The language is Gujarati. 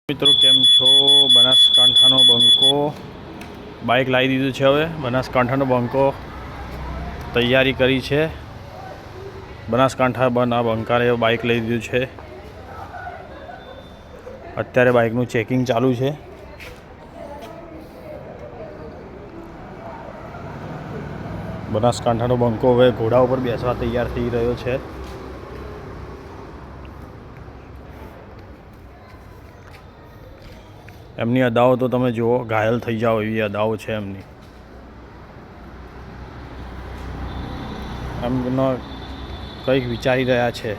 મિત્રો કેમ છો? બનાસકાંઠાનો બંકો બાઇક લાવી દીધું છે. હવે બનાસકાંઠાનો બંકો તૈયારી કરી છે. બનાસકાંઠા બંકારે બાઇક લઈ દીધું છે. અત્યારે બાઇકનું ચેકિંગ ચાલુ છે. બનાસકાંઠાનો બંકો હવે ઘોડા ઉપર બેસવા તૈયાર થઈ રહ્યો છે. એમની અદાઓ તો તમે જુઓ, ઘાયલ થઈ જાઓ એવી અદાઓ છે એમની. એમનો કંઈક વિચારી રહ્યા છે.